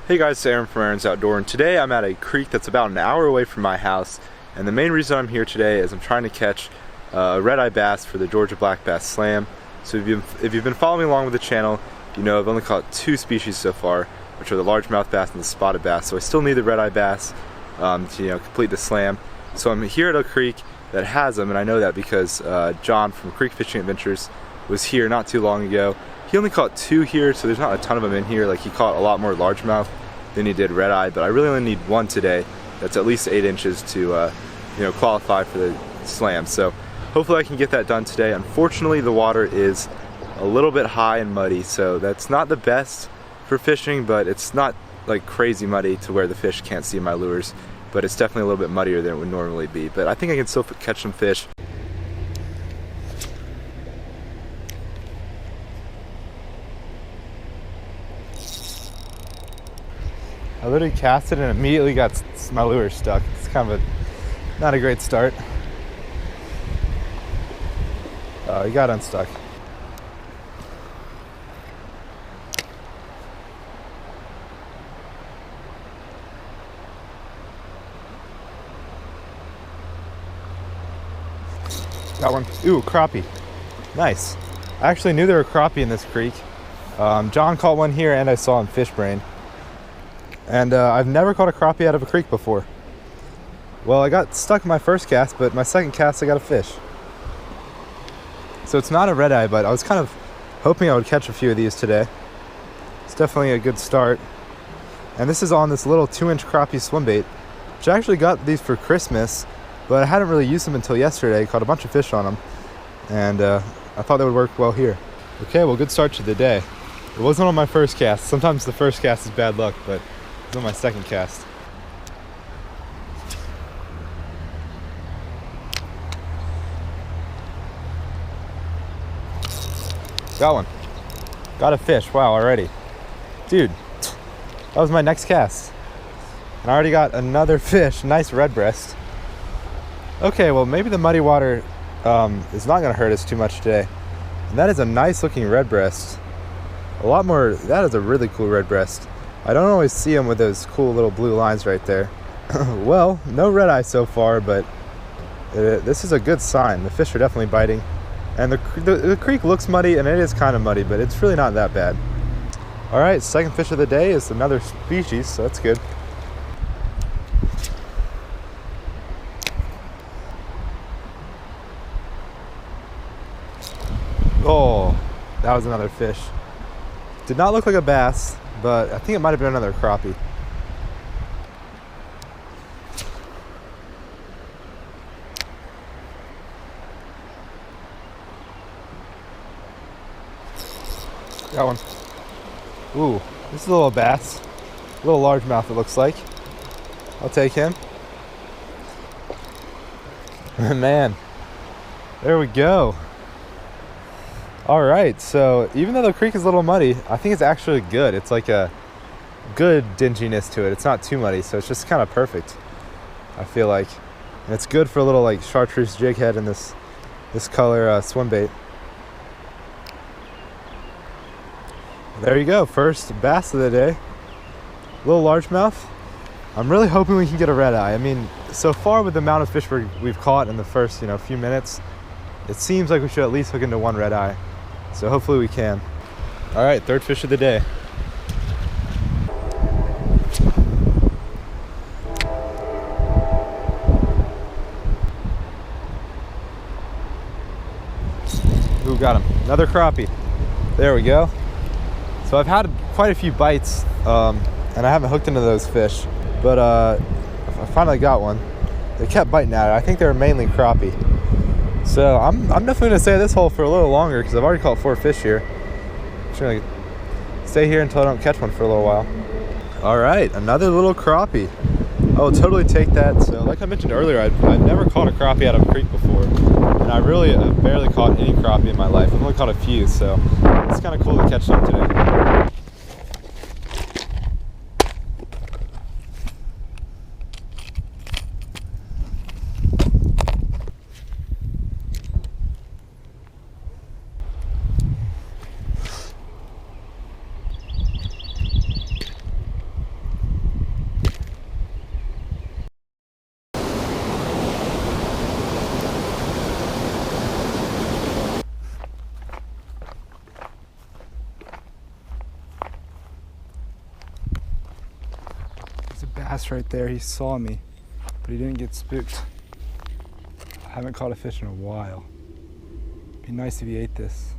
Hey guys, it's Aaron from Aaron's Outdoor, and today I'm at a creek that's about an hour away from my house. And the main reason I'm here today is I'm trying to catch a red-eye bass for the Georgia Black Bass Slam. So if you've been following along with the channel, you know I've only caught two species so far, which are the largemouth bass and the spotted bass. So I still need the red-eye bass to complete the slam. So I'm here at a creek that has them, and I know that because John from Creek Fishing Adventures was here not too long ago. He only caught two here, so there's not a ton of them in here. Like, he caught a lot more largemouth than he did red eye, but I really only need one today that's at least 8 inches to qualify for the slam. So hopefully I can get that done today. Unfortunately, the water is a little bit high and muddy, so that's not the best for fishing, but it's not like crazy muddy to where the fish can't see my lures, but it's definitely a little bit muddier than it would normally be. But I think I can still catch some fish. I literally cast it and immediately got my lure stuck. It's kind of not a great start. Oh, he got unstuck. Got one. Ooh, crappie. Nice. I actually knew there were crappie in this creek. John caught one here and I saw him fish brain. And I've never caught a crappie out of a creek before. Well, I got stuck in my first cast, but my second cast I got a fish. So it's not a red eye, but I was kind of hoping I would catch a few of these today. It's definitely a good start. And this is on this little 2-inch crappie swim bait, which I actually got these for Christmas, but I hadn't really used them until yesterday. Caught a bunch of fish on them, and I thought they would work well here. Okay, well, good start to the day. It wasn't on my first cast. Sometimes the first cast is bad luck, but on my second cast. Got one. Got a fish. Wow, already. Dude, that was my next cast. And I already got another fish. Nice redbreast. Okay, well, maybe the muddy water is not going to hurt us too much today. And that is a nice looking redbreast. A lot more. That is a really cool redbreast. I don't always see them with those cool little blue lines right there. Well, no red eye so far, but this is a good sign. The fish are definitely biting. And the creek looks muddy, and it is kind of muddy, but it's really not that bad. All right, second fish of the day is another species, so that's good. Oh, that was another fish. Did not look like a bass, but I think it might have been another crappie. Got one. Ooh, this is a little bass. A little largemouth, it looks like. I'll take him. Man, there we go. All right, so even though the creek is a little muddy, I think it's actually good. It's like a good dinginess to it. It's not too muddy, so it's just kind of perfect, I feel like. And it's good for a little like chartreuse jig head in this color swim bait. There you go, first bass of the day. Little largemouth. I'm really hoping we can get a red eye. I mean, so far with the amount of fish we've caught in the first few minutes, it seems like we should at least hook into one red eye. So hopefully we can. All right, third fish of the day. Ooh, got him. Another crappie. There we go. So I've had quite a few bites, and I haven't hooked into those fish, but I finally got one. They kept biting at it. I think they were mainly crappie. So I'm definitely gonna stay at this hole for a little longer because I've already caught 4 fish here. Just gonna stay here until I don't catch one for a little while. All right, another little crappie. I will totally take that. So like I mentioned earlier, I've never caught a crappie out of a creek before, and I really have barely caught any crappie in my life. I've only caught a few, so it's kind of cool to catch some today. bass right there. He saw me, but he didn't get spooked. I haven't caught a fish in a while. Be nice if he ate this.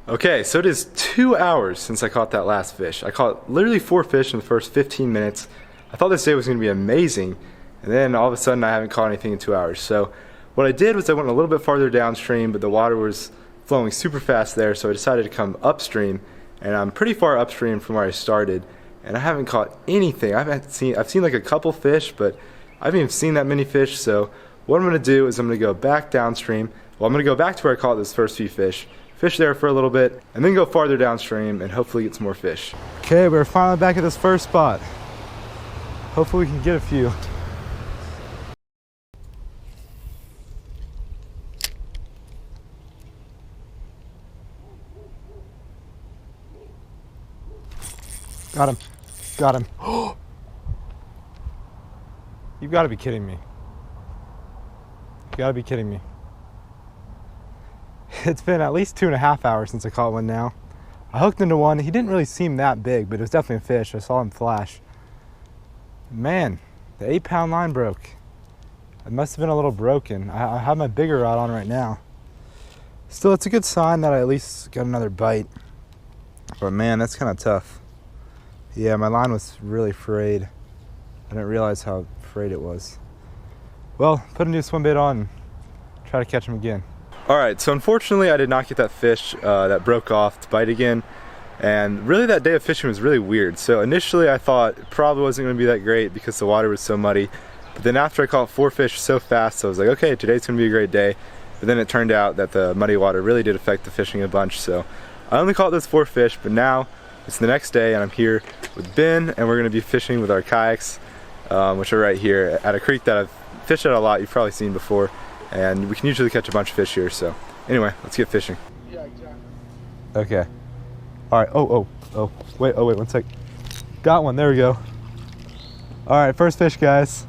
Okay, so it is 2 hours since I caught that last fish. I caught literally 4 fish in the first 15 minutes. I thought this day was going to be amazing, and then all of a sudden I haven't caught anything in 2 hours. So what I did was I went a little bit farther downstream, but the water was flowing super fast there, so I decided to come upstream, and I'm pretty far upstream from where I started, and I haven't caught anything. I've seen like a couple fish, but I haven't even seen that many fish. So what I'm going to do is I'm going to go back downstream. Well, I'm going to go back to where I caught those first few fish there for a little bit, and then go farther downstream and hopefully get some more fish. Okay, we're finally back at this first spot. Hopefully we can get a few. Got him. Got him. You've got to be kidding me. You got to be kidding me. It's been at least 2.5 hours since I caught one now. I hooked into one. He didn't really seem that big, but it was definitely a fish. I saw him flash. Man, the 8-pound line broke. It must have been a little broken. I have my bigger rod on right now. Still, it's a good sign that I at least got another bite. But man, that's kind of tough. Yeah, my line was really frayed. I didn't realize how frayed it was. Well, put a new swim bait on and try to catch him again. Alright, so unfortunately I did not get that fish that broke off to bite again. And really that day of fishing was really weird. So initially I thought it probably wasn't going to be that great because the water was so muddy. But then after I caught 4 fish so fast, I was like, okay, today's going to be a great day. But then it turned out that the muddy water really did affect the fishing a bunch. So I only caught those 4 fish, but now it's the next day and I'm here with Ben and we're going to be fishing with our kayaks, which are right here at a creek that I've fished at a lot. You've probably seen before. And we can usually catch a bunch of fish here, so anyway, let's get fishing. Yeah, exactly. Okay. Alright, wait, 1 sec. Got one, there we go. Alright, first fish, guys.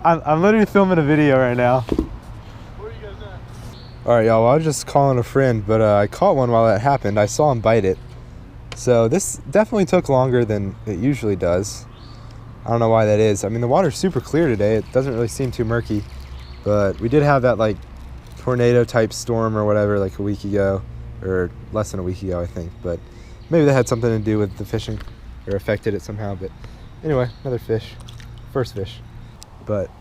I'm literally filming a video right now. Where are you guys at? Alright, y'all, well, I was just calling a friend, but I caught one while that happened. I saw him bite it. So this definitely took longer than it usually does. I don't know why that is. I mean, the water's super clear today. It doesn't really seem too murky. But we did have that like tornado type storm or whatever like a week ago, or less than a week ago I think, but maybe that had something to do with the fishing or affected it somehow. But anyway, another fish, first fish, but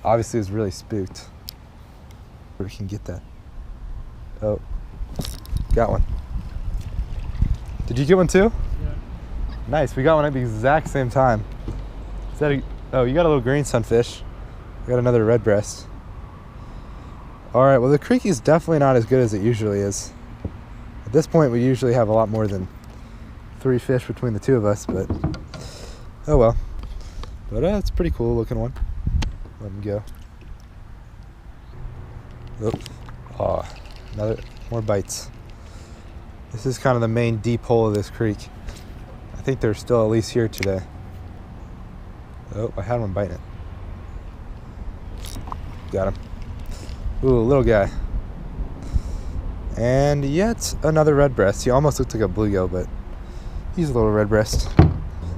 obviously it was really spooked. Where we can get that. Oh, got one. Did you get one too? Yeah. Nice, we got one at the exact same time. Is that oh, you got a little green sunfish. We got another red breast. Alright, well the creek is definitely not as good as it usually is. At this point we usually have a lot more than 3 fish between the two of us, but oh well. But it's a pretty cool looking one. Let him go. Oops. Oh, more bites. This is kind of the main deep hole of this creek. I think they're still at least here today. Oh, I had one biting it. Got him. Ooh, little guy. And yet another red breast. He almost looked like a bluegill, but he's a little red breast.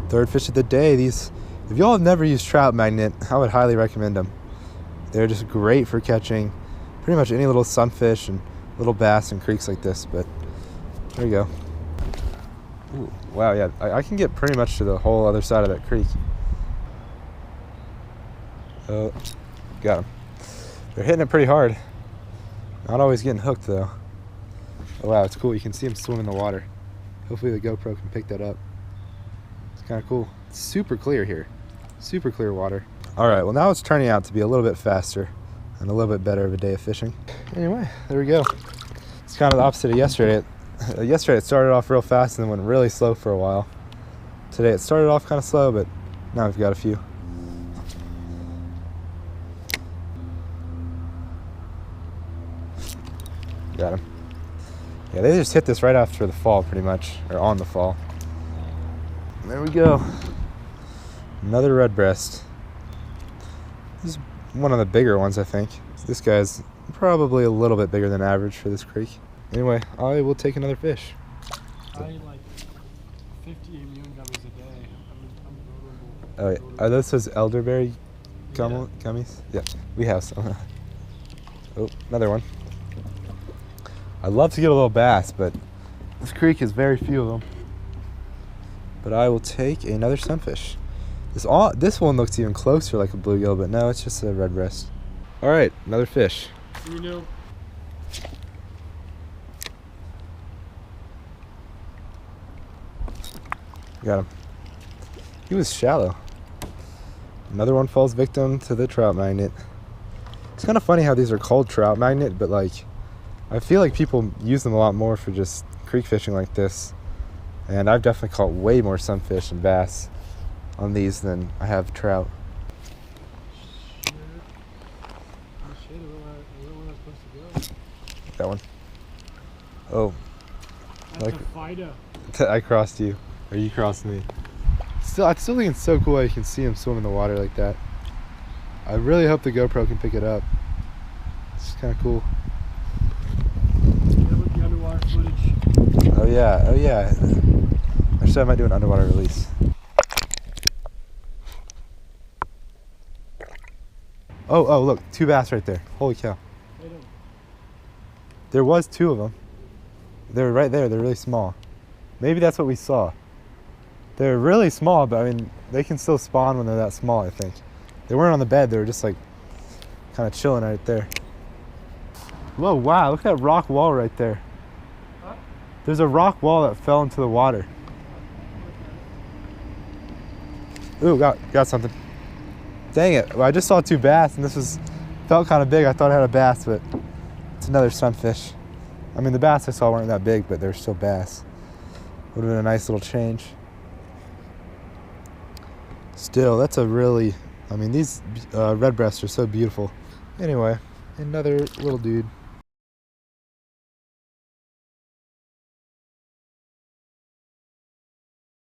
Third fish of the day. These, if y'all have never used Trout Magnet, I would highly recommend them. They're just great for catching pretty much any little sunfish and little bass in creeks like this, but there you go. Ooh, wow, yeah, I can get pretty much to the whole other side of that creek. Oh, got him. They're hitting it pretty hard. Not always getting hooked though. Oh wow, it's cool. You can see him swim in the water. Hopefully the GoPro can pick that up. It's kind of cool. It's super clear here. Super clear water. Alright, well now it's turning out to be a little bit faster and a little bit better of a day of fishing. Anyway, there we go. It's kind of the opposite of yesterday. Yesterday it started off real fast and then went really slow for a while. Today it started off kind of slow, but now we've got a few. Got him. Yeah, they just hit this right after the fall pretty much, or on the fall. And there we go. Another red breast. This is one of the bigger ones, I think. This guy's probably a little bit bigger than average for this creek. Anyway, I will take another fish. 50 immune gummies a day. I'm vulnerable. Oh, yeah. Are those elderberry gummies? Yeah, we have some. Oh, another one. I'd love to get a little bass, but this creek has very few of them. But I will take another sunfish. This one looks even closer like a bluegill, but no, it's just a red breast. All right, another fish. You know. Got him. He was shallow. Another one falls victim to the trout magnet. It's kind of funny how these are called trout magnet, but like, I feel like people use them a lot more for just creek fishing like this. And I've definitely caught way more sunfish and bass on these than I have trout. That one. Oh. That's a fighter. I crossed you, or you crossed me. I still think it's so cool how you can see him swim in the water like that. I really hope the GoPro can pick it up. It's kind of cool. Yeah, with the underwater footage. Oh yeah. Actually, I might do an underwater release. Oh, look, 2 bass right there. Holy cow. There was 2 of them. They were right there. They're really small. Maybe that's what we saw. They're really small, but I mean, they can still spawn when they're that small, I think. They weren't on the bed. They were just like kind of chilling right there. Whoa, wow, look at that rock wall right there. Huh? There's a rock wall that fell into the water. Ooh, got something. Dang it. Well, I just saw 2 bass, and felt kind of big. I thought I had a bass, but it's another sunfish. I mean, the bass I saw weren't that big, but they're still bass. Would have been a nice little change. Still, that's a really, I mean, these red breasts are so beautiful. Anyway, another little dude.